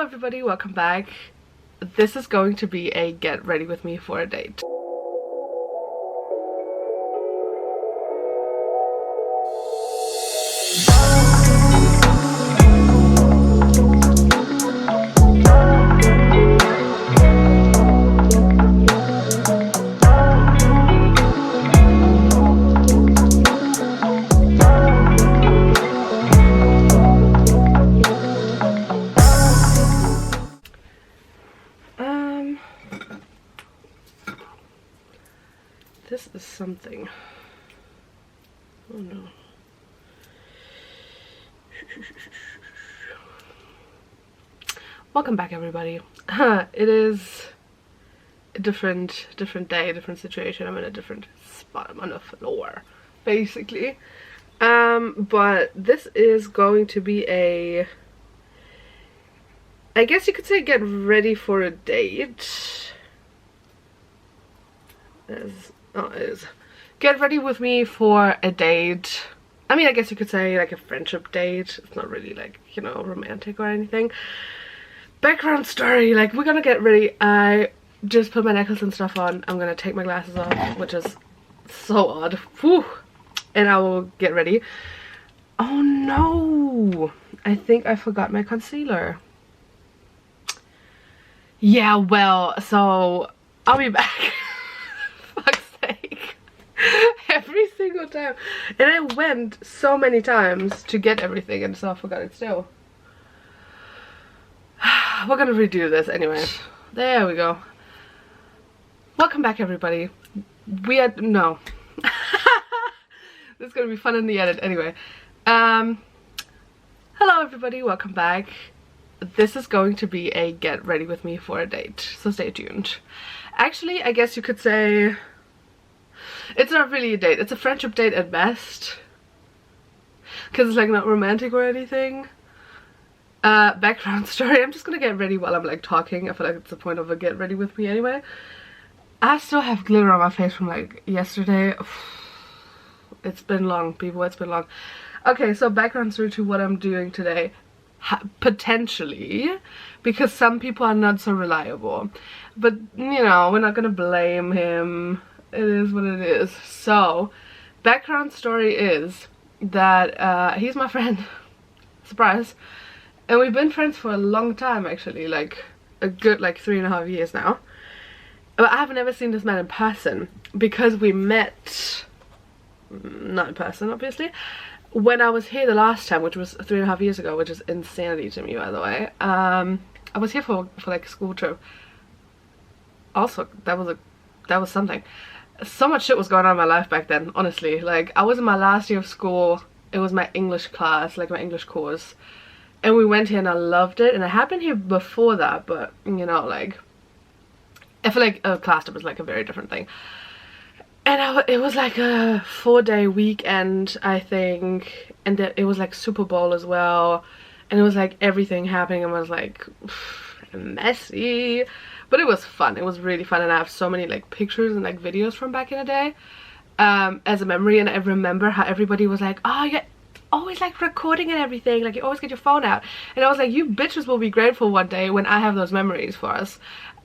everybody, welcome back. This is going to be a get ready with me for a date. This is something. Oh no. Welcome back, everybody. It is a different day, different situation. I'm in a different spot. I'm on the floor, basically. But this is going to be a, I guess you could say, get ready for a date. Get ready with me for a date. I mean, I guess you could say like a friendship date. It's not really like, you know, romantic or anything. Background story, like, we're gonna get ready. I just put my necklace and stuff on. I'm gonna take my glasses off, which is so odd. Whew. And I will get ready. Oh no, I think I forgot my concealer. Yeah, well, so I'll be back. Every single time, and I went so many times to get everything and so I forgot it still. We're gonna redo this anyway. There we go. Welcome back, everybody. No. This is gonna be fun in the edit anyway. Hello everybody, welcome back. This is going to be a get ready with me for a date, so stay tuned. Actually, I guess you could say it's not really a date, it's a friendship date at best. Because it's like not romantic or anything. Background story, I'm just gonna get ready while I'm like talking. I feel like it's the point of a get ready with me anyway. I still have glitter on my face from like yesterday. It's been long, people, it's been long. Okay, so background story to what I'm doing today. Potentially, because some people are not so reliable. But, you know, we're not gonna blame him. It is what it is. So, background story is that he's my friend. Surprise. And we've been friends for a long time, actually, like a good like 3.5 years now. But I have never seen this man in person because we met, not in person obviously, when I was here the last time, which was 3.5 years ago, which is insanity to me, by the way. I was here for like a school trip. Also, that was something. So much shit was going on in my life back then, honestly. Like, I was in my last year of school. It was my English class, like my English course. And we went here and I loved it. And I had been here before that, but, you know, like, I feel like a class trip was like a very different thing. And it was like a 4-day weekend, I think. And it was like Super Bowl as well. And it was like everything happening. And I was like, messy. But it was fun. It was really fun, and I have so many like pictures and like videos from back in the day as a memory. And I remember how everybody was like, oh, you're always like recording and everything, like you always get your phone out. And I was like, you bitches will be grateful one day when I have those memories for us.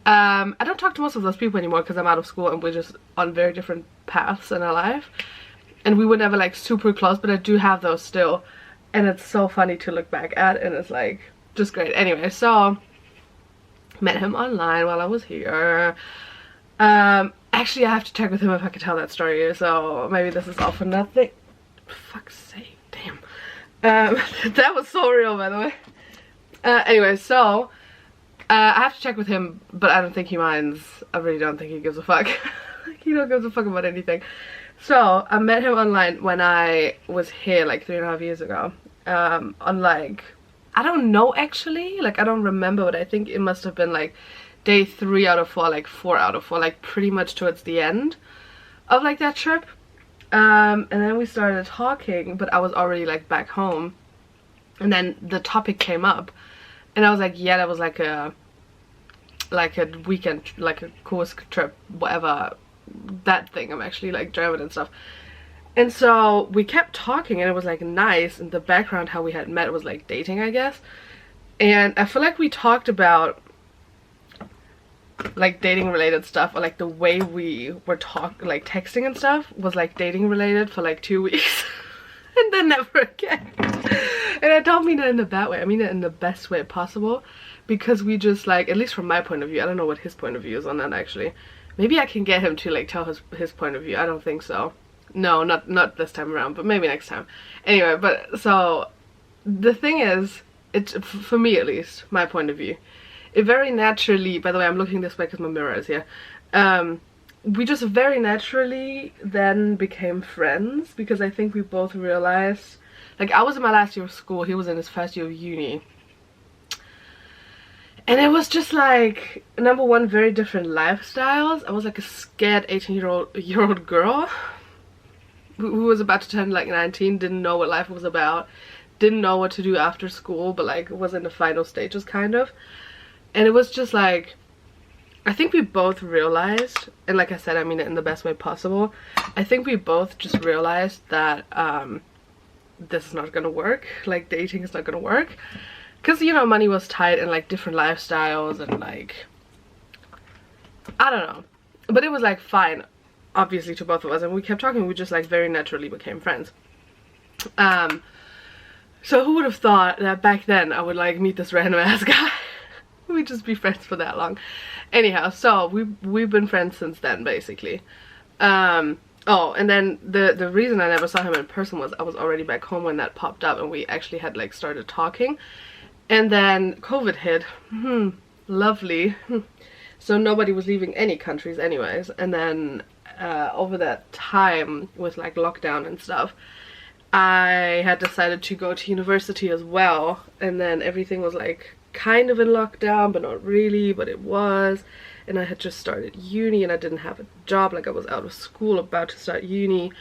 I don't talk to most of those people anymore because I'm out of school and we're just on very different paths in our life. And we were never like super close, but I do have those still. And it's so funny to look back at, and it's like just great. Anyway, so met him online while I was here. Actually, I have to check with him if I could tell that story, so maybe this is all for nothing. For fuck's sake, damn. That was so real, by the way. Anyway, so I have to check with him, but I don't think he minds. I really don't think he gives a fuck. He don't give a fuck about anything. So I met him online when I was here like 3.5 years ago. On like, I don't know actually, like I don't remember, but I think it must have been like day 3 out of 4, like 4 out of 4, like pretty much towards the end of like that trip. And then we started talking, but I was already like back home, and then the topic came up, and I was like, yeah, that was like a weekend, like a course trip, whatever, that thing. I'm actually like German and stuff. And so we kept talking, and it was like nice. In the background, how we had met was like dating, I guess. And I feel like we talked about like dating related stuff, or like the way we were like texting and stuff was like dating related for like 2 weeks. And then never again. And I don't mean it in a bad way, I mean it in the best way possible, because we just like, at least from my point of view, I don't know what his point of view is on that actually. Maybe I can get him to like tell his point of view. I don't think so. No, not this time around, but maybe next time. Anyway, but so the thing is, it's for me at least, my point of view, it very naturally, by the way I'm looking this way because my mirror is here, we just very naturally then became friends, because I think we both realized, like I was in my last year of school, he was in his first year of uni, and it was just like, number one, very different lifestyles. I was like a scared 18-year-old girl who was about to turn like 19, didn't know what life was about, didn't know what to do after school, but like was in the final stages kind of. And it was just like, I think we both realized, and like I said, I mean it in the best way possible, I think we both just realized that this is not gonna work, like dating is not gonna work, because you know, money was tight and like different lifestyles and like, I don't know, but it was like fine obviously to both of us, and we kept talking, we just like very naturally became friends. So who would have thought that back then I would like meet this random ass guy. We'd just be friends for that long. Anyhow, so we've been friends since then basically. Oh, and then the reason I never saw him in person was I was already back home when that popped up, and we actually had like started talking, and then COVID hit. Lovely. So nobody was leaving any countries anyways, and then over that time with like lockdown and stuff, I had decided to go to university as well, and then everything was like kind of in lockdown, but not really, but it was. And I had just started uni, and I didn't have a job, like I was out of school about to start uni,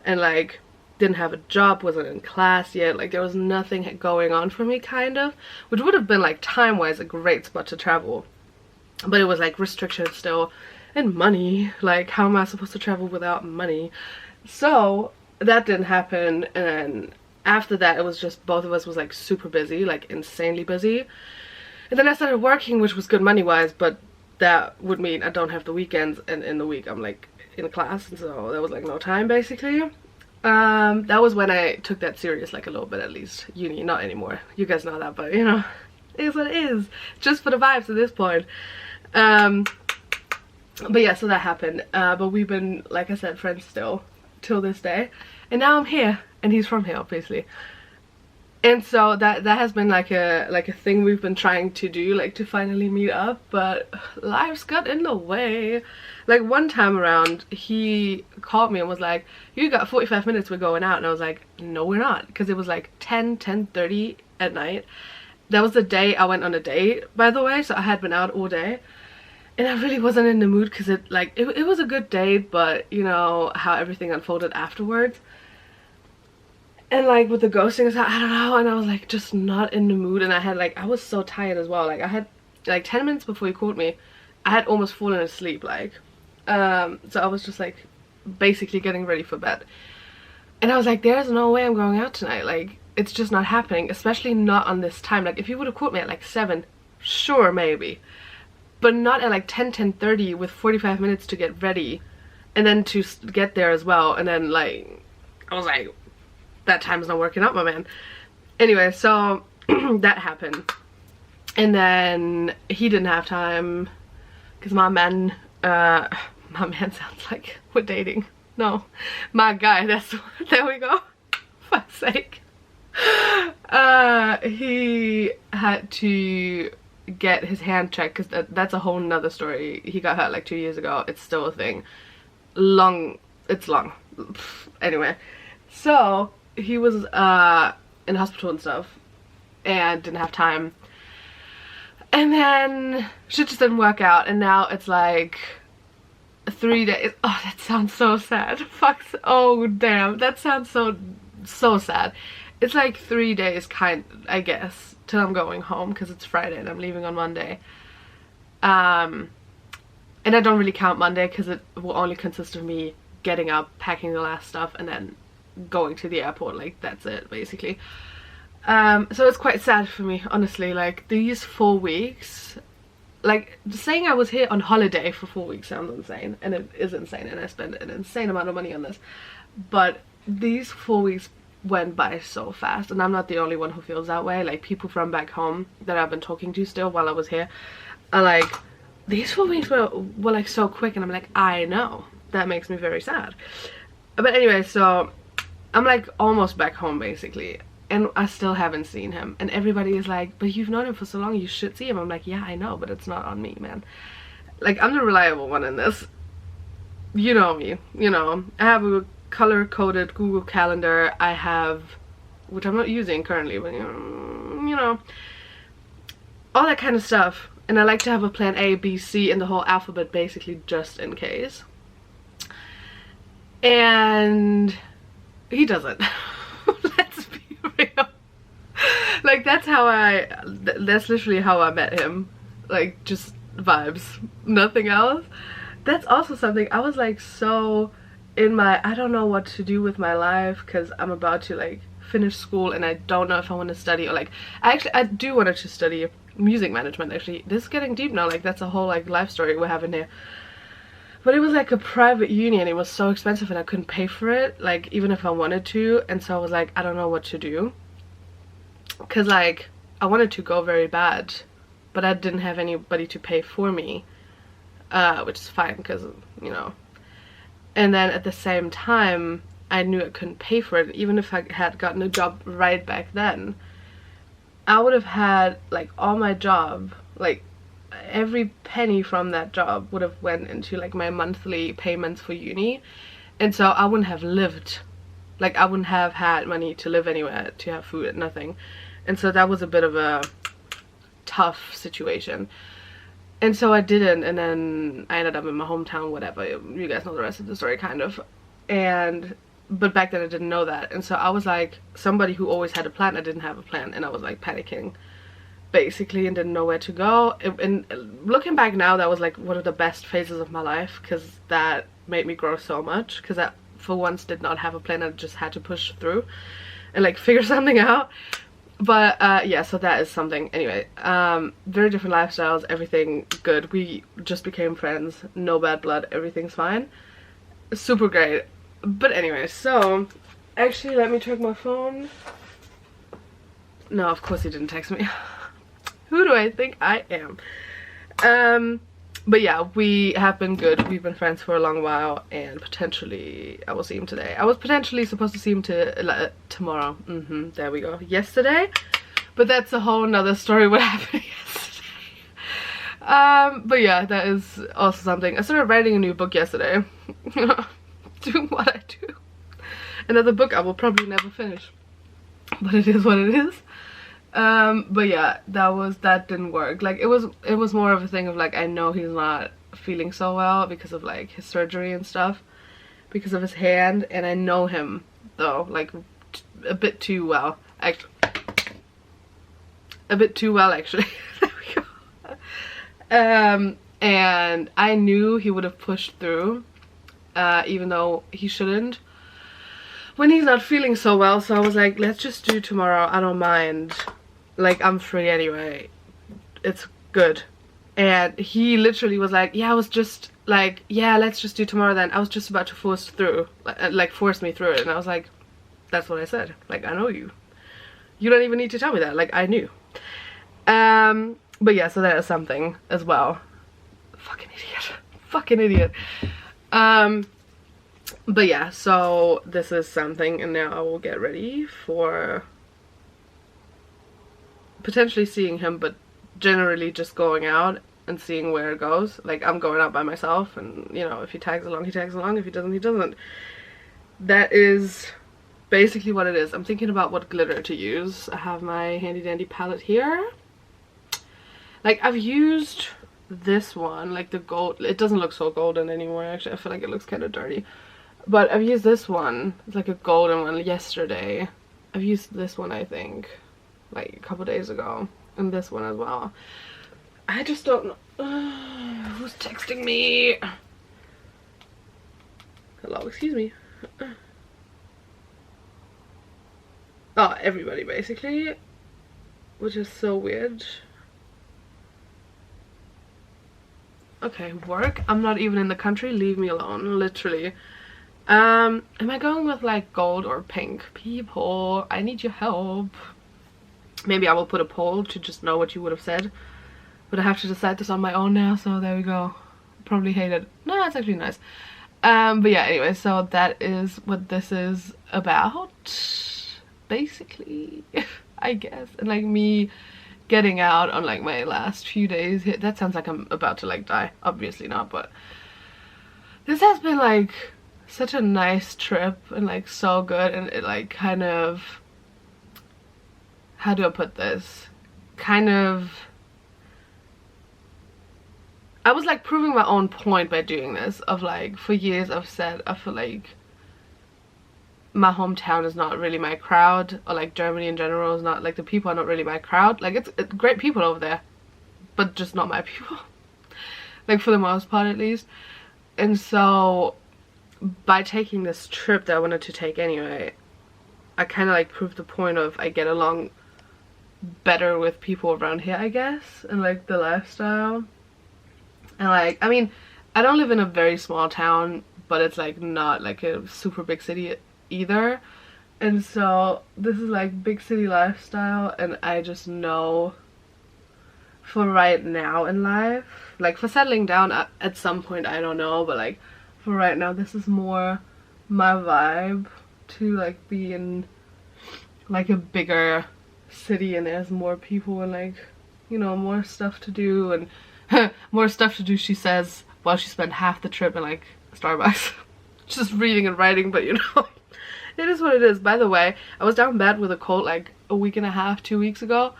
and like didn't have a job, wasn't in class yet, like there was nothing going on for me kind of, which would have been like time wise a great spot to travel, but it was like restrictions still, and money, like how am I supposed to travel without money? So that didn't happen. And then after that it was just both of us was like super busy, like insanely busy. And then I started working, which was good money wise, but that would mean I don't have the weekends, and in the week I'm like in class, and so there was like no time basically. That was when I took that serious, like a little bit at least. Uni, not anymore, you guys know that, but you know, it is what it is, just for the vibes at this point. But yeah, so that happened, but we've been, like I said, friends still till this day, and now I'm here and he's from here obviously. And so that has been like a thing we've been trying to do, like to finally meet up, but life's got in the way. Like one time around he called me and was like, you got 45 minutes, we're going out, and I was like, no we're not, because it was like 10:30 at night. That was the day I went on a date, by the way, so I had been out all day, and I really wasn't in the mood, because it was a good date, but you know how everything unfolded afterwards. And like with the ghosting, I don't know, and I was like just not in the mood, and I was so tired as well. Like I had like 10 minutes before he called me, I had almost fallen asleep, like so I was just like basically getting ready for bed, and I was like, there's no way I'm going out tonight, like it's just not happening, especially not on this time. Like if you would have called me at like 7, sure maybe, but not at like 10:30 with 45 minutes to get ready and then to get there as well. And then like I was like, that time's not working out, my man. Anyway, so that happened, and then he didn't have time because my man sounds like we're dating. No, my guy, there we go. Fuck's sake. He had to get his hand checked, because that's a whole nother story. He got hurt like 2 years ago. It's still a thing. It's long. Anyway, so he was in hospital and stuff and didn't have time, and then shit just didn't work out, and now it's like 3 days. Oh, that sounds so sad. Fuck. Oh damn, that sounds so sad. It's like 3 days I guess till I'm going home, because it's Friday and I'm leaving on Monday. And I don't really count Monday because it will only consist of me getting up, packing the last stuff, and then going to the airport. Like that's it basically. So it's quite sad for me, honestly. Like, these 4 weeks, like, saying I was here on holiday for 4 weeks sounds insane, and it is insane, and I spent an insane amount of money on this. But these 4 weeks went by so fast, and I'm not the only one who feels that way. Like, people from back home that I've been talking to still while I was here are like, these 4 weeks were like so quick, and I'm like, I know. That makes me very sad. But anyway, so I'm like almost back home basically, and I still haven't seen him, and everybody is like, but you've known him for so long, you should see him. I'm like, yeah, I know, but it's not on me, man. Like, I'm the reliable one in this. You know me, you know. I have a color-coded Google Calendar. I have, which I'm not using currently, but you know, all that kind of stuff. And I like to have a plan A, B, C, and the whole alphabet basically just in case. And he doesn't. Let's be real. Like, that's literally how I met him. Like, just vibes, nothing else. That's also something I was like so in my, I don't know what to do with my life, because I'm about to like finish school and I don't know if I want to study, or like I do want to study music management. Actually, this is getting deep now. Like, that's a whole like life story we're having here. But it was like a private uni, and it was so expensive, and I couldn't pay for it, like, even if I wanted to. And so I was like, I don't know what to do, because like I wanted to go very bad, but I didn't have anybody to pay for me, which is fine, because, you know. And then at the same time, I knew I couldn't pay for it. Even if I had gotten a job right back then, I would have had like all my job, like every penny from that job would have went into like my monthly payments for uni, and so I wouldn't have lived, like I wouldn't have had money to live anywhere, to have food, nothing. And so that was a bit of a tough situation, and so I didn't. And then I ended up in my hometown, whatever, you guys know the rest of the story kind of. But back then I didn't know that, and so I was like somebody who always had a plan. I didn't have a plan, and I was like panicking basically, and didn't know where to go. And looking back now, that was like one of the best phases of my life, because that made me grow so much, because I for once did not have a plan. I just had to push through and like figure something out. But yeah, so that is something. Anyway, very different lifestyles, everything good. We just became friends, no bad blood, everything's fine, super great. But anyway, so actually let me check my phone. No, of course he didn't text me. Who do I think I am? But yeah, we have been good. We've been friends for a long while, and potentially I will see him today. I was potentially supposed to see him tomorrow. There we go. Yesterday, but that's a whole nother story what happened yesterday. But yeah, that is also something. I started writing a new book yesterday. Doing what I do. Another book I will probably never finish, but it is what it is. But yeah, that didn't work. Like, it was more of a thing of like, I know he's not feeling so well because of like his surgery and stuff, because of his hand, and I know him though like a bit too well, actually. A bit too well, actually. There we go. And I knew he would have pushed through, even though he shouldn't, when he's not feeling so well. So I was like, let's just do tomorrow, I don't mind. Like, I'm free anyway, it's good. And he literally was like, yeah, I was just like, yeah, let's just do tomorrow then. I was just about to force me through it. And I was like, that's what I said. Like, I know you. You don't even need to tell me that. Like, I knew. But yeah, so that is something as well. Fucking idiot. Fucking idiot. But yeah, so this is something, and now I will get ready for potentially seeing him, but generally just going out and seeing where it goes. Like, I'm going out by myself, and you know, if he tags along, he tags along. If he doesn't, he doesn't. That is basically what it is. I'm thinking about what glitter to use. I have my handy dandy palette here. Like, I've used this one, like the gold. It doesn't look so golden anymore, actually. I feel like it looks kind of dirty. But I've used this one. It's like a golden one yesterday. I've used this one, I think, like a couple days ago. And this one as well. I just don't know. Who's texting me? Hello, excuse me. Oh, everybody basically, which is so weird. Okay, work. I'm not even in the country. Leave me alone, literally. Am I going with like gold or pink? People, I need your help. Maybe I will put a poll to just know what you would have said. But I have to decide this on my own now, so there we go. Probably hate it. No, it's actually nice. But yeah, anyway, so that is what this is about, basically, I guess. And like me getting out on like my last few days here. That sounds like I'm about to like die. Obviously not, but this has been like such a nice trip and like so good, and it like kind of, how do I put this, kind of, I was like proving my own point by doing this, of like for years I've said I feel like my hometown is not really my crowd, or like Germany in general is not, like the people are not really my crowd. Like it's great people over there, but just not my people, like for the most part at least. And so by taking this trip that I wanted to take anyway, I kind of like proved the point of I get along better with people around here, I guess, and like the lifestyle. And like, I mean, I don't live in a very small town, but it's like not like a super big city either. And so this is like big city lifestyle, and I just know for right now in life, like for settling down at some point, I don't know, but like for right now this is more my vibe, to like be in like a bigger city and there's more people and like, you know, more stuff to do, and more stuff to do, she says, while she spent half the trip in like Starbucks just reading and writing. But you know, it is what it is. By the way, I was down bad with a cold like a week and a half, 2 weeks ago,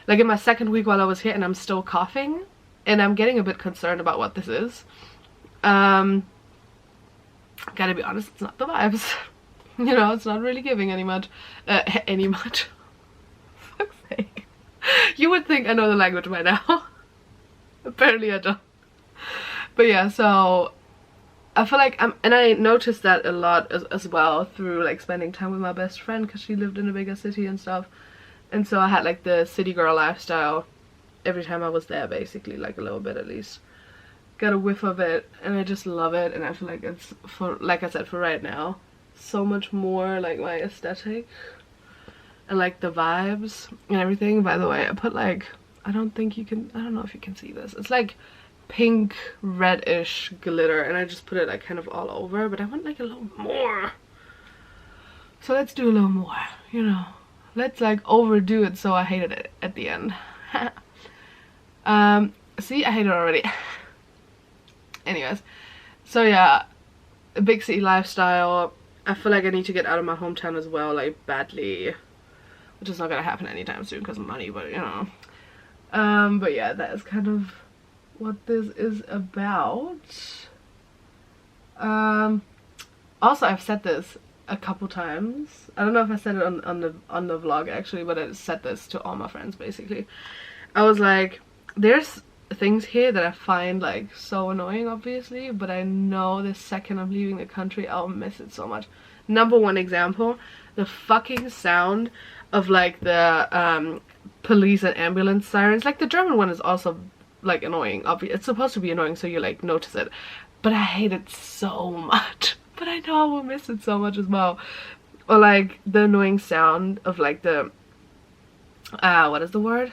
like in my second week while I was here, and I'm still coughing, and I'm getting a bit concerned about what this is. Gotta be honest, it's not the vibes. You know, it's not really giving any much. Fuck's sake. You would think I know the language by now. Apparently I don't. But yeah, so I feel like and I noticed that a lot as well through like spending time with my best friend, because she lived in a bigger city and stuff. And so I had like the city girl lifestyle every time I was there, basically, like a little bit at least. Got a whiff of it, and I just love it. And I feel like it's, for like I said, for right now, so much more like my aesthetic and like the vibes and everything. By the way, I put like, I don't know if you can see this. It's like pink reddish glitter, and I just put it like kind of all over, but I want like a little more. So let's do a little more, you know. Let's like overdo it so I hated it at the end. See, I hate it already. Anyways, so yeah, a big city lifestyle. I feel like I need to get out of my hometown as well, like badly, which is not gonna happen anytime soon because of money, but you know. But yeah, that is kind of what this is about. Also, I've said this a couple times. I don't know if I said it on the vlog actually, but I said this to all my friends basically. I was like, there's things here that I find like so annoying, obviously, but I know the second I'm leaving the country I'll miss it so much. Number one example, the fucking sound of like the police and ambulance sirens. Like the German one is also like annoying, obviously it's supposed to be annoying so you like notice it, but I hate it so much. But I know I will miss it so much as well. Or like the annoying sound of like the what is the word?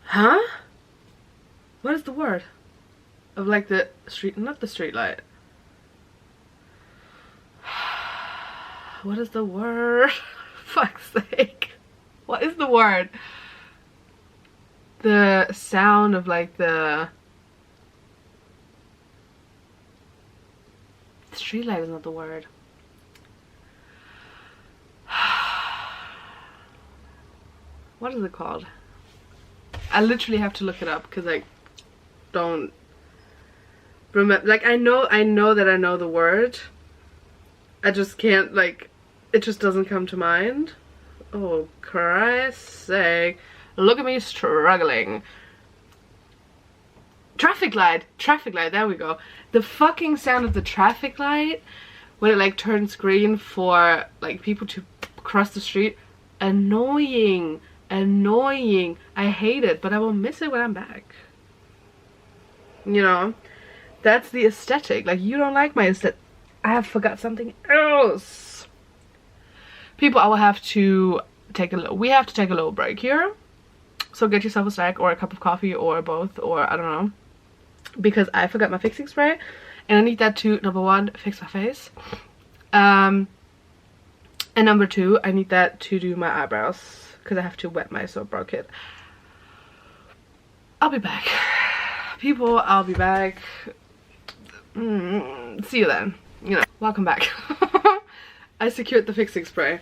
Huh? What is the word? Of like the street, not the street light. What is the word? Fuck's sake. What is the word? The sound of like the street light is not the word. What is it called? I literally have to look it up because I don't remember. Like I know that I know the word. I just can't, like, it just doesn't come to mind. Oh Christ's sake. Look at me struggling. Traffic light, there we go. The fucking sound of the traffic light when it like turns green for like people to across the street. Annoying. Annoying. I hate it, but I will miss it when I'm back. You know, that's the aesthetic. Like, you don't like my aesthetic. I have forgot something else. People, I will have to take a little, we have to take a little break here. So get yourself a snack or a cup of coffee or both, or I don't know. Because I forgot my fixing spray. And I need that to, number one, fix my face. And number two, I need that to do my eyebrows. Because I have to wet my soap bar kit. I'll be back. People, I'll be back. See you then. You know, welcome back. I secured the fixing spray.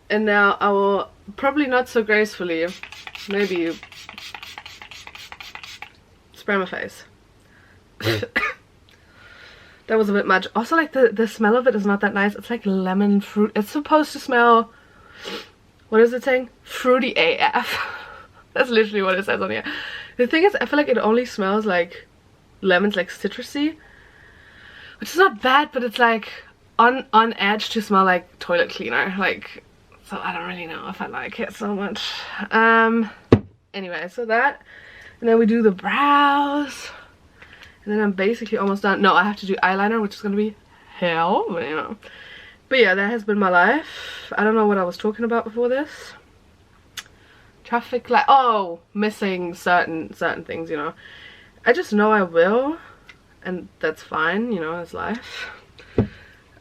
And now I will, probably not so gracefully, maybe spray my face. That was a bit much. Also, like, the smell of it is not that nice. It's like lemon fruit. It's supposed to smell, what is it saying? Fruity AF. That's literally what it says on here. The thing is, I feel like it only smells like lemons, like citrusy, which is not bad, but it's like on edge to smell like toilet cleaner. Like, so I don't really know if I like it so much. Anyway, so that, and then we do the brows. And then I'm basically almost done. No, I have to do eyeliner, which is gonna be hell, but you know. But yeah, that has been my life. I don't know what I was talking about before this. Traffic light. Oh, missing certain things, you know. I just know I will, and that's fine, you know, it's life.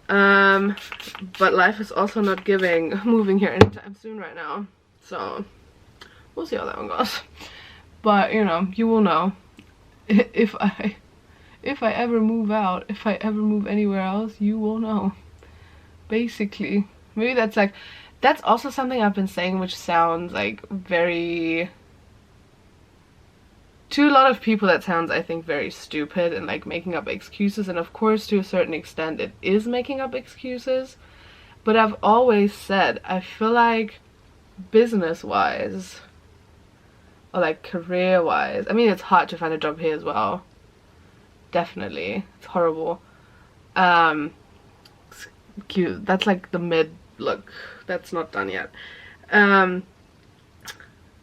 But life is also not giving moving here anytime soon right now. So we'll see how that one goes. But you know, you will know if I ever move out, if I ever move anywhere else, you will know. Basically. Maybe that's like, that's also something I've been saying, which sounds like very, to a lot of people that sounds, I think, very stupid and like making up excuses. And of course, to a certain extent, it is making up excuses. But I've always said, I feel like business-wise, or like career-wise, I mean, it's hard to find a job here as well. Definitely. It's horrible. Cute. That's like the mid look. That's not done yet.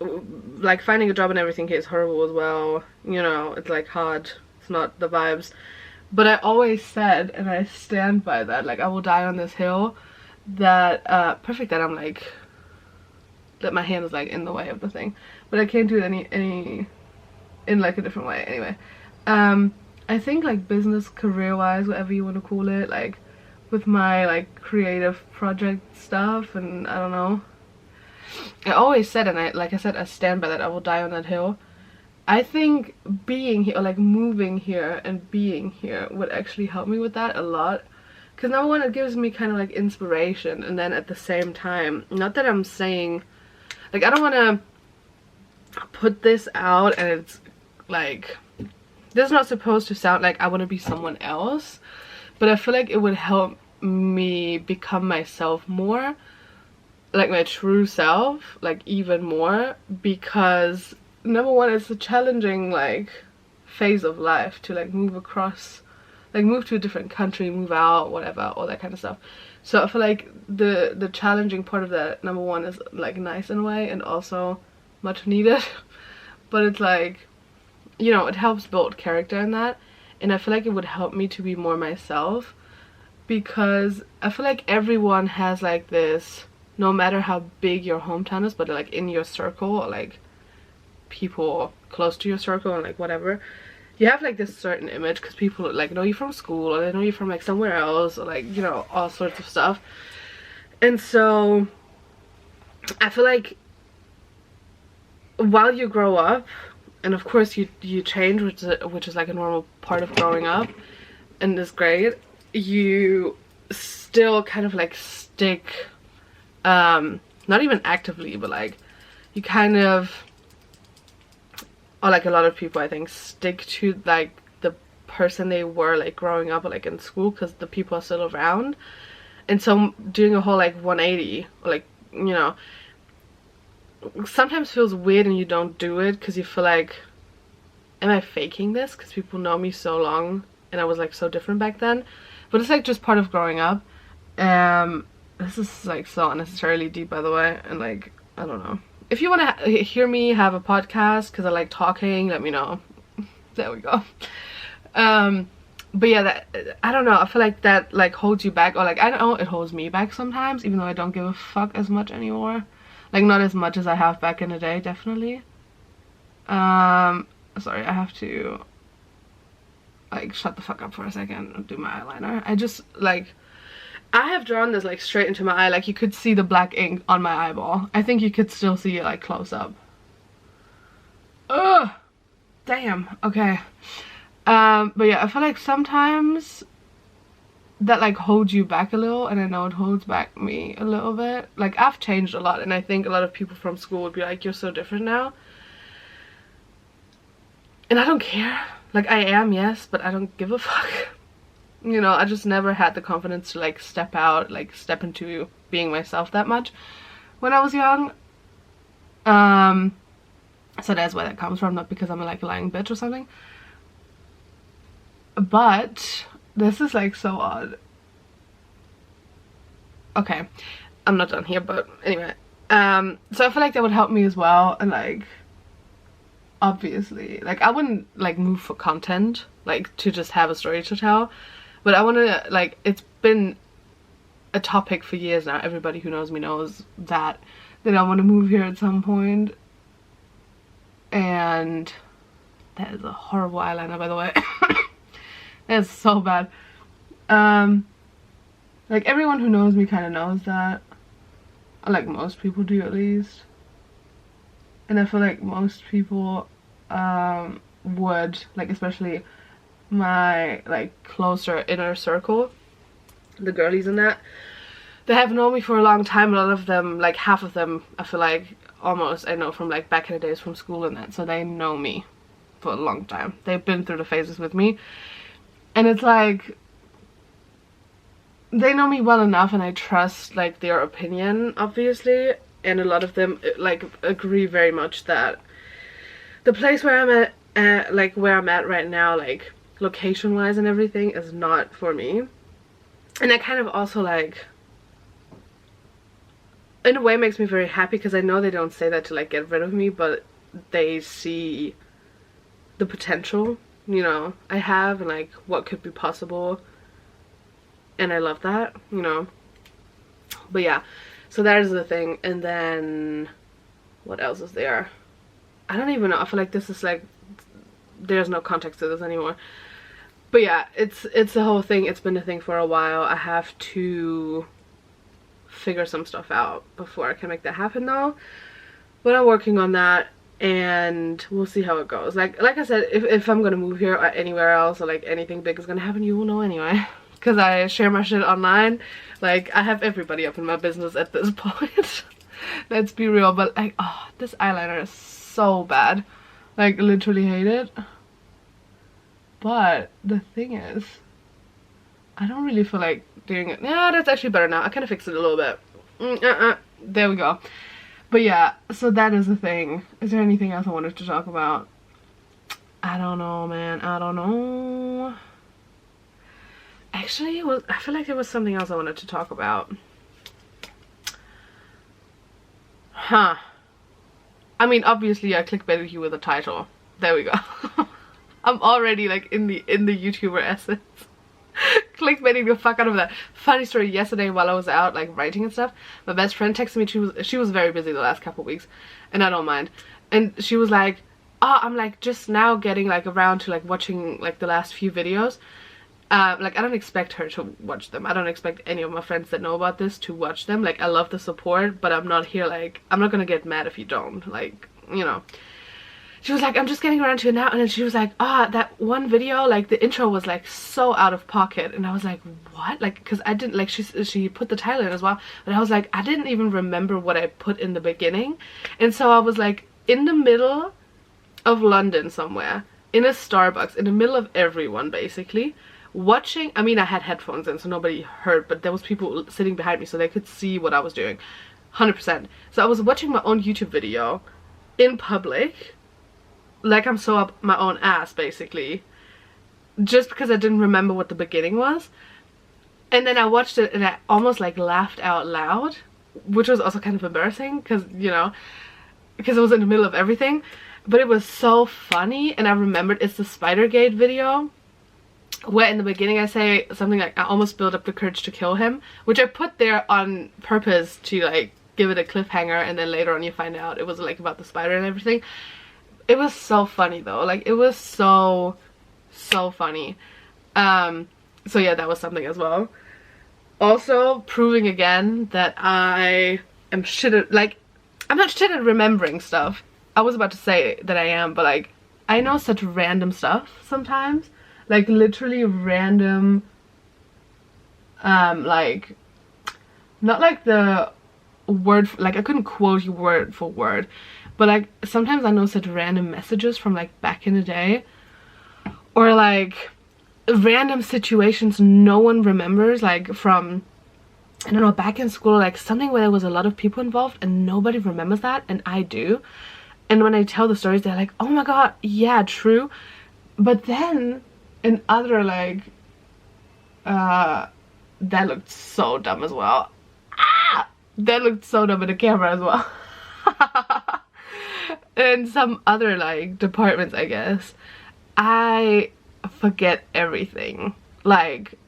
Like finding a job and everything here is horrible as well. You know, it's like hard. It's not the vibes. But I always said, and I stand by that, like I will die on this hill, that perfect that I'm like, that my hand is like in the way of the thing. But I can't do it any in like a different way. Anyway. I think like business, career-wise, whatever you want to call it, like with my like creative project stuff, and I don't know. I always said, and like I said, I stand by that, I will die on that hill. I think being here, or like moving here and being here would actually help me with that a lot. Because number one, it gives me kind of like inspiration, and then at the same time, not that I'm saying, like I don't want to put this out and it's like, this is not supposed to sound like I want to be someone else, but I feel like it would help me become myself more, like my true self, like even more, because number one, it's a challenging like phase of life to like move across, like move to a different country, move out, whatever, all that kind of stuff. So I feel like the challenging part of that, number one, is like nice in a way and also much needed. But it's like, you know, it helps build character in that, and I feel like it would help me to be more myself, because I feel like everyone has like this, no matter how big your hometown is, but like in your circle, or like people close to your circle and like whatever, you have like this certain image because people like know you from school, or they know you from like somewhere else, or like, you know, all sorts of stuff. And so I feel like while you grow up, and of course you change, which is like a normal part of growing up, and is great, you still kind of like stick, not even actively, but like you kind of, or like a lot of people I think, stick to like the person they were like growing up or like in school, because the people are still around. And so doing a whole like 180, or like, you know, sometimes feels weird and you don't do it because you feel like, am I faking this because people know me so long and I was like so different back then? But it's like just part of growing up. this is like so unnecessarily deep, by the way, and like, I don't know. If you want to hear me have a podcast because I like talking, let me know. There we go. But yeah, that, I don't know, I feel like that like holds you back, or like, I know it holds me back sometimes, even though I don't give a fuck as much anymore. Like, not as much as I have back in the day, definitely. Sorry, I have to like shut the fuck up for a second and do my eyeliner. I just like, I have drawn this like straight into my eye, like you could see the black ink on my eyeball. I think you could still see it like close up. Ugh, damn. Okay. But yeah, I feel like sometimes that like holds you back a little, and I know it holds back me a little bit. Like, I've changed a lot, and I think a lot of people from school would be like, you're so different now. And I don't care. Like, I am, yes, but I don't give a fuck. You know, I just never had the confidence to like step out, like step into being myself that much when I was young. So that's where that comes from, not because I'm like a lying bitch or something. But this is like so odd. Okay, I'm not done here, but anyway. So I feel like that would help me as well, and like, obviously, like, I wouldn't like move for content, like to just have a story to tell, but I want to like, it's been a topic for years now. Everybody who knows me knows that I want to move here at some point. And that is a horrible eyeliner, by the way. It's so bad. Like, everyone who knows me kind of knows that. Or like most people do, at least. And I feel like most people would, like, especially my like closer inner circle, the girlies in that, they have known me for a long time. A lot of them, like half of them, I feel like almost I know from like back in the days from school and that, so they know me for a long time. They've been through the phases with me. And it's like, they know me well enough, and I trust like their opinion, obviously, and a lot of them like agree very much that the place where I'm at, like where I'm at right now, like location wise and everything, is not for me. And that kind of also like in a way makes me very happy, because I know they don't say that to like get rid of me, but they see the potential, you know, I have, and like what could be possible, and I love that, you know. But yeah, so that is the thing. And then what else is there? I don't even know. I feel like this is like, there's no context to this anymore. But yeah, it's the whole thing. It's been a thing for a while. I have to figure some stuff out before I can make that happen though, but I'm working on that, and we'll see how it goes. Like I said, if I'm gonna move here or anywhere else, or like anything big is gonna happen, you will know anyway, because I share my shit online. Like, I have everybody up in my business at this point. Let's be real. But like, oh, this eyeliner is so bad, like literally hate it. But the thing is, I don't really feel like doing it. Yeah, that's actually better now. I kind of fixed it a little bit. There we go. But yeah, so that is the thing. Is there anything else I wanted to talk about? I don't know, man. I don't know. Actually, I feel like there was something else I wanted to talk about. Huh. I mean, obviously I clickbaited you with a title. There we go. I'm already like in the YouTuber essence. Clickbaiting the fuck out of that. Funny story, yesterday while I was out like writing and stuff, my best friend texted me. She was very busy the last couple weeks, and I don't mind. And she was like, oh, I'm like just now getting like around to like watching like the last few videos. Like, I don't expect her to watch them. I don't expect any of my friends that know about this to watch them. Like, I love the support, but I'm not here like, I'm not gonna get mad if you don't, like, you know. She was like, I'm just getting around to it now. And then she was like, ah, that one video, like the intro was like so out of pocket. And I was like, what? Like, because I didn't, like, she put the title in as well, but I was like, I didn't even remember what I put in the beginning. And so I was like in the middle of London somewhere, in a Starbucks, in the middle of everyone basically, watching. I mean, I had headphones in so nobody heard, but there was people sitting behind me so they could see what I was doing 100%. So I was watching my own YouTube video in public, like I'm so up my own ass basically, just because I didn't remember what the beginning was. And then I watched it and I almost like laughed out loud, which was also kind of embarrassing because, you know, because it was in the middle of everything. But it was so funny, and I remembered it's the Spidergate video where in the beginning I say something like, I almost built up the courage to kill him, which I put there on purpose to like give it a cliffhanger, and then later on you find out it was like about the spider and everything. It was so funny though, like it was so funny. So yeah, that was something as well. Also proving again that I am shit at, like, I'm not shit at remembering stuff. I was about to say that I am, but like I know such random stuff sometimes, like literally random, like not like the word, like I couldn't quote you word for word, but like sometimes I know such random messages from like back in the day, or like random situations no one remembers, like from, I don't know, back in school, like something where there was a lot of people involved and nobody remembers that, and I do. And when I tell the stories, they're like, oh my god, yeah, true. But then in other, like, that looked so dumb as well. Ah! That looked so dumb in the camera as well. In some other, like, departments, I guess, I forget everything. Like,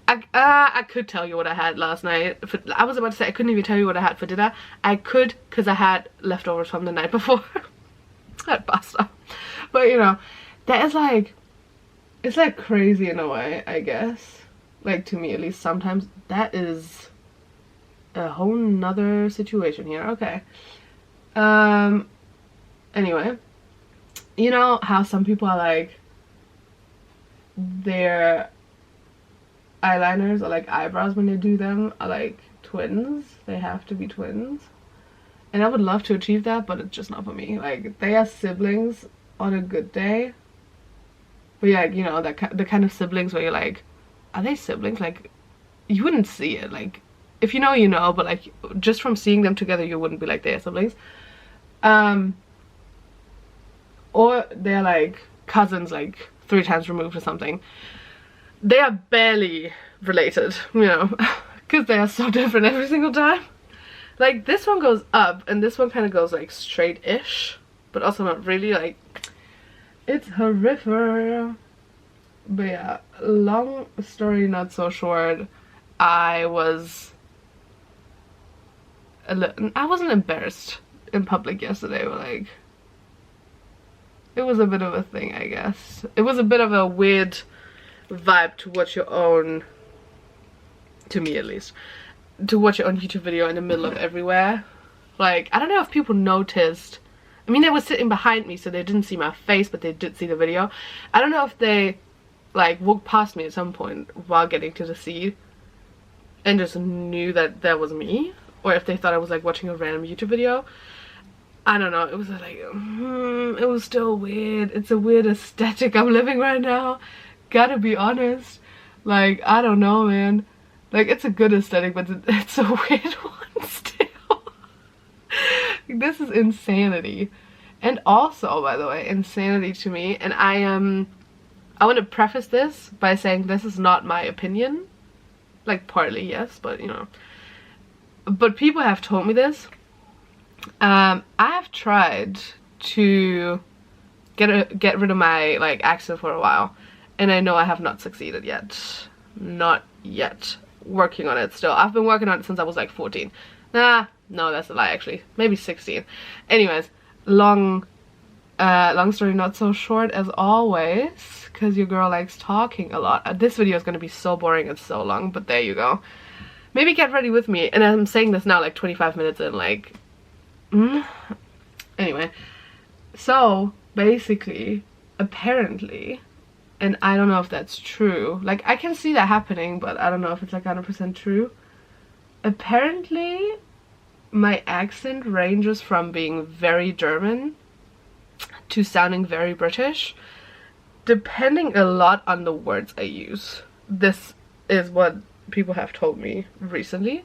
I could tell you what I had last night. I was about to say I couldn't even tell you what I had for dinner. I could, because I had leftovers from the night before. I had pasta. But you know, that is like, it's like crazy in a way, I guess. Like to me at least sometimes. That is a whole nother situation here. Okay. Anyway. You know how some people are like, their eyeliners or like eyebrows when they do them are like twins. They have to be twins, and I would love to achieve that, but it's just not for me. Like they are siblings on a good day, but yeah, you know, that the kind of siblings where you're like, are they siblings? Like you wouldn't see it, like if you know, you know, but like just from seeing them together you wouldn't be like they're siblings. Or they're like cousins, like 3 times removed or something. They are barely related, you know, because they are so different every single time. Like this one goes up and this one kind of goes like straight-ish, but also not really. Like it's horrific. But yeah, long story not so short, I wasn't embarrassed in public yesterday, but like it was a bit of a thing, I guess. It was a bit of a weird vibe to watch your own, to me at least, to watch your own YouTube video in the middle of everywhere. Like, I don't know if people noticed. I mean, they were sitting behind me, so they didn't see my face, but they did see the video. I don't know if they, like, walked past me at some point while getting to the seat and just knew that that was me, or if they thought I was, like, watching a random YouTube video. I don't know, it was like, it was still weird. It's a weird aesthetic I'm living right now. Gotta be honest. Like, I don't know, man. Like, it's a good aesthetic, but it's a weird one still. This is insanity. And also, by the way, insanity to me, and I want to preface this by saying this is not my opinion. Like, partly, yes, but, you know. But people have told me this. I have tried to get rid of my, like, accent for a while. And I know I have not succeeded yet. Not yet. Working on it still. I've been working on it since I was like 14. Nah, no, that's a lie actually. Maybe 16. Anyways, long story not so short as always, because your girl likes talking a lot. This video is going to be so boring and so long, but there you go. Maybe get ready with me. And I'm saying this now like 25 minutes in, like... Anyway. So, basically, apparently... And I don't know if that's true. Like, I can see that happening, but I don't know if it's like 100% true. Apparently, my accent ranges from being very German to sounding very British, depending a lot on the words I use. This is what people have told me recently.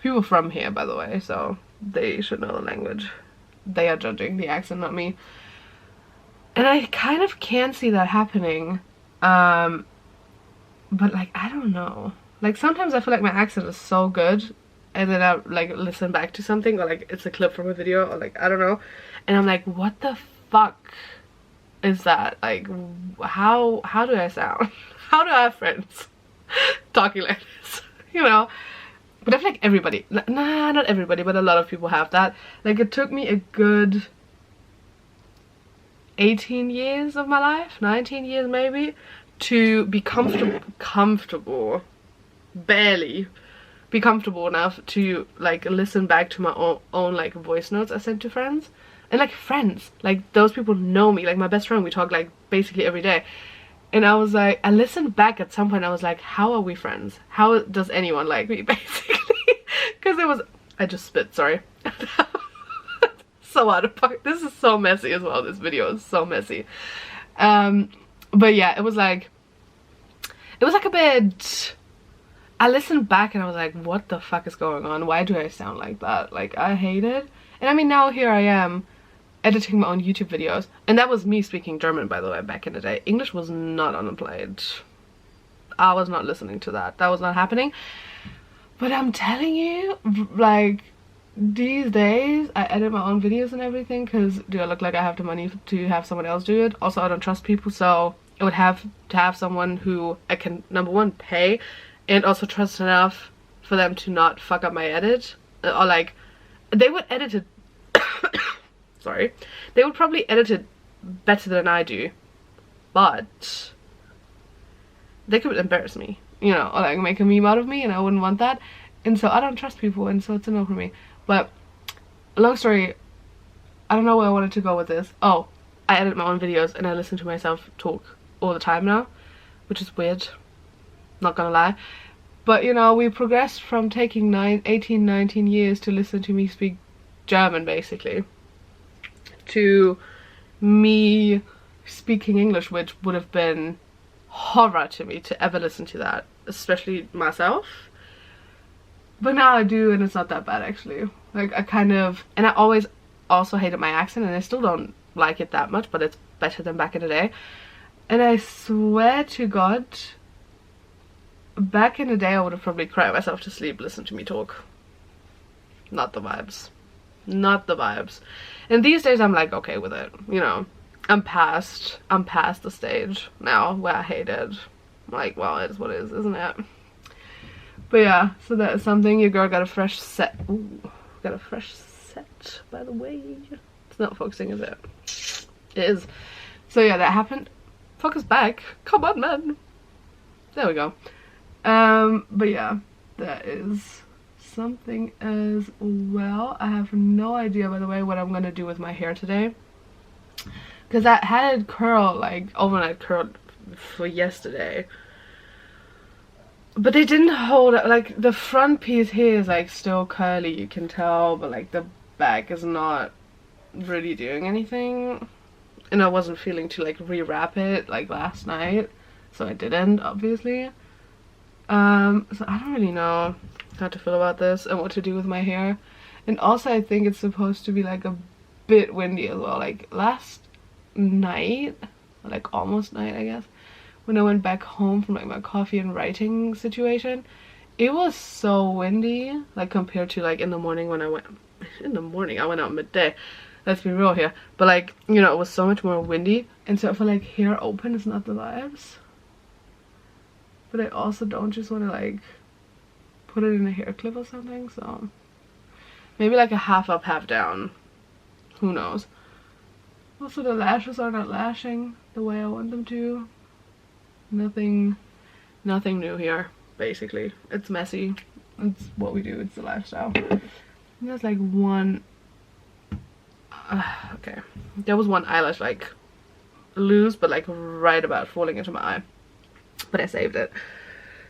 People from here, by the way, so they should know the language. They are judging the accent, not me. And I kind of can see that happening. But like, I don't know. Like sometimes I feel like my accent is so good, and then I like listen back to something, or like it's a clip from a video, or like I don't know, and I'm like, what the fuck is that? Like, how do I sound? How do I have friends talking like this? You know? But I feel like everybody, nah, not everybody, but a lot of people have that. Like, it took me a good 18 years of my life, 19 years maybe, to be comfortable, barely be comfortable enough to like listen back to my own like voice notes I sent to friends. And like friends, like those people know me, like my best friend, we talk like basically every day. And I was like, I listened back at some point, I was like, how are we friends? How does anyone like me, basically? Because it was, I just spit, sorry. So out of pocket. This is so messy as well, this video is so messy. But yeah, it was like a bit, I listened back and I was like, what the fuck is going on? Why do I sound like that? Like, I hate it. And I mean, now here I am editing my own YouTube videos, and that was me speaking German, by the way, back in the day. English was not on the plate. I was not listening to that. That was not happening. But I'm telling you, like, these days I edit my own videos and everything because do I look like I have the money to have someone else do it? Also, I don't trust people, so I would have to have someone who I can, number one, pay, and also trust enough for them to not fuck up my edit. Or like, they would edit it sorry, they would probably edit it better than I do, but they could embarrass me, you know, or like make a meme out of me, and I wouldn't want that. And so I don't trust people, and so it's a no for me. But long story, I don't know where I wanted to go with this. Oh, I edit my own videos and I listen to myself talk all the time now, which is weird, not gonna lie. But you know, we progressed from taking 18, 19 years to listen to me speak German, basically, to me speaking English, which would have been horror to me to ever listen to that, especially myself. But now I do, and it's not that bad actually. Like, I kind of, and I always also hated my accent, and I still don't like it that much, but it's better than back in the day. And I swear to God, back in the day I would have probably cried myself to sleep listening to me talk. Not the vibes. Not the vibes. And these days I'm like okay with it, you know. I'm past the stage now where I hate it. Like, well, it is what it is, isn't it? But yeah, so that is something. Your girl got a fresh set. Ooh, got a fresh set, by the way. It's not focusing, is it? It is. So yeah, that happened. Focus back. Come on, man. There we go. But yeah, that is something as well. I have no idea, by the way, what I'm gonna do with my hair today, because I had it curl, like overnight curled for yesterday, but they didn't hold up. Like, the front piece here is like still curly, you can tell, but like the back is not really doing anything, and I wasn't feeling to like rewrap it like last night, so I didn't, obviously. So I don't really know how to feel about this and what to do with my hair. And also I think it's supposed to be like a bit windy as well. Like last night, like almost night I guess, when I went back home from like my coffee and writing situation, it was so windy, like compared to like in the morning when I went out midday, let's be real here, but like, you know, it was so much more windy, and so I feel like hair open is not the vibes. But I also don't just want to like put it in a hair clip or something, so maybe like a half up, half down, who knows. Also, the lashes are not lashing the way I want them to. Nothing new here, basically. It's messy, it's what we do, it's the lifestyle. And there's like one okay, there was one eyelash like loose, but like right about falling into my eye, but I saved it.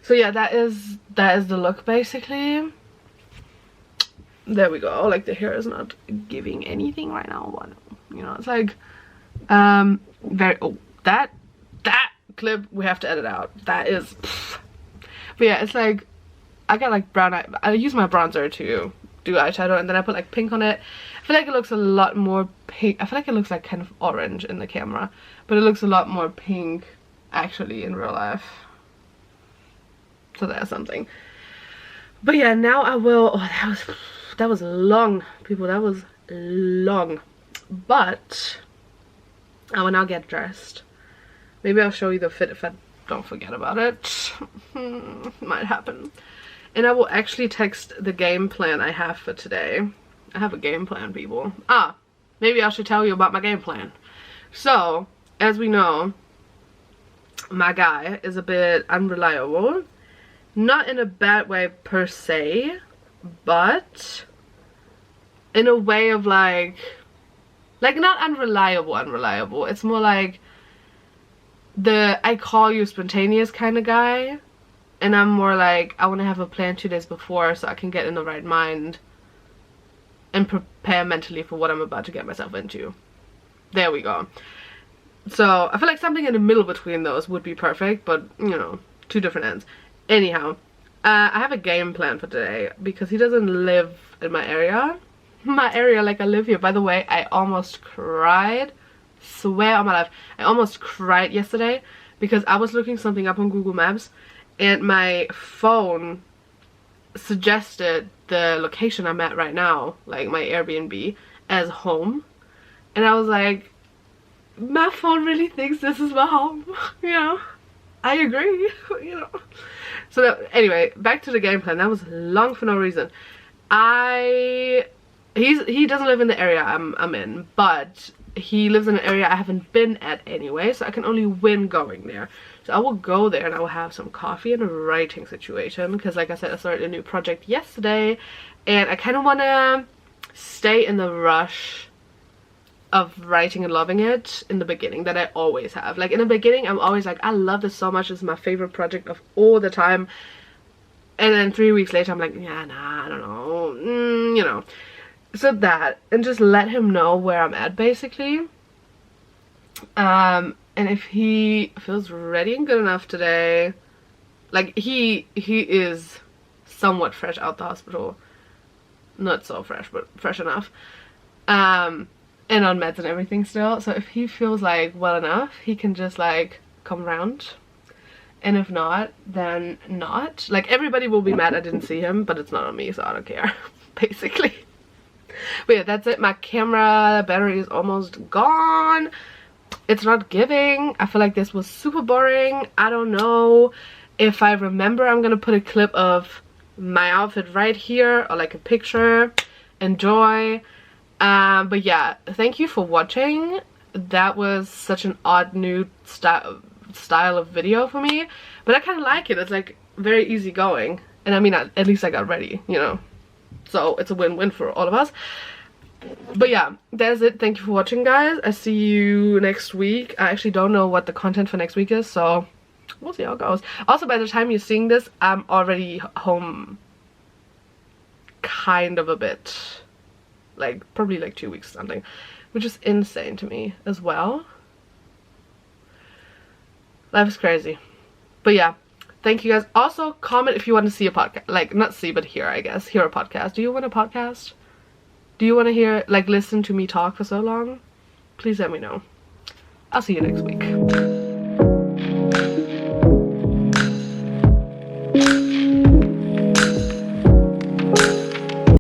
So yeah, that is the look basically. There we go. Like, the hair is not giving anything right now, but you know, it's like very, oh, that clip we have to edit out. That is but yeah, it's like I got like brown eye. I use my bronzer to do eyeshadow, and then I put like pink on it. I feel like it looks a lot more pink. I feel like it looks like kind of orange in the camera, but it looks a lot more pink actually in real life. So there's something. But yeah, now I will. Oh, that was long, people. That was long. But I will now get dressed. Maybe I'll show you the fit if I don't forget about it. Might happen. And I will actually text the game plan I have for today. I have a game plan, people. Maybe I should tell you about my game plan. So, as we know, my guy is a bit unreliable. Not in a bad way per se, but in a way of like not unreliable. It's more like the I call you spontaneous kind of guy. And I'm more like, I want to have a plan 2 days before so I can get in the right mind and prepare mentally for what I'm about to get myself into. There we go. So I feel like something in the middle between those would be perfect, but you know, 2 different ends. Anyhow, I have a game plan for today because he doesn't live in my area. Like I live here. By the way, I almost cried. Swear on my life, I almost cried yesterday because I was looking something up on Google Maps and my phone suggested the location I'm at right now, like my Airbnb, as home. And I was like, my phone really thinks this is my home. You know, I agree. You know. So that, anyway, back to the game plan. That was long for no reason. He doesn't live in the area I'm in, but he lives in an area I haven't been at anyway, so I can only win going there. So I will go there and I will have some coffee and a writing situation because, like I said, I started a new project yesterday and I kind of want to stay in the rush of writing and loving it in the beginning that I always have. Like in the beginning I'm always like, I love this so much, it's my favorite project of all the time, and then 3 weeks later I'm like, yeah, nah, I don't know, you know. So that, and just let him know where I'm at basically. And if he feels ready and good enough today, like he is somewhat fresh out the hospital, not so fresh but fresh enough, and on meds and everything still. So if he feels like well enough, he can just like come around, and if not, then not. Like everybody will be mad I didn't see him, but it's not on me, so I don't care basically. But yeah, that's it. My camera battery is almost gone. It's not giving. I feel like this was super boring. I don't know. If I remember, I'm gonna put a clip of my outfit right here, or like a picture. Enjoy. But yeah, thank you for watching. That was such an odd new style of video for me, but I kind of like it. It's like very easygoing, and I mean, at least I got ready, you know. So it's a win-win for all of us. But yeah, that's it. Thank you for watching, guys. I see you next week. I actually don't know what the content for next week is, so we'll see how it goes. Also, by the time you're seeing this, I'm already home kind of a bit. Like, probably like 2 weeks or something. Which is insane to me as well. Life is crazy. But yeah. Thank you guys. Also, comment if you want to see a podcast. Like, not see, but hear, I guess. Hear a podcast. Do you want a podcast? Do you want to hear, like, listen to me talk for so long? Please let me know. I'll see you next week.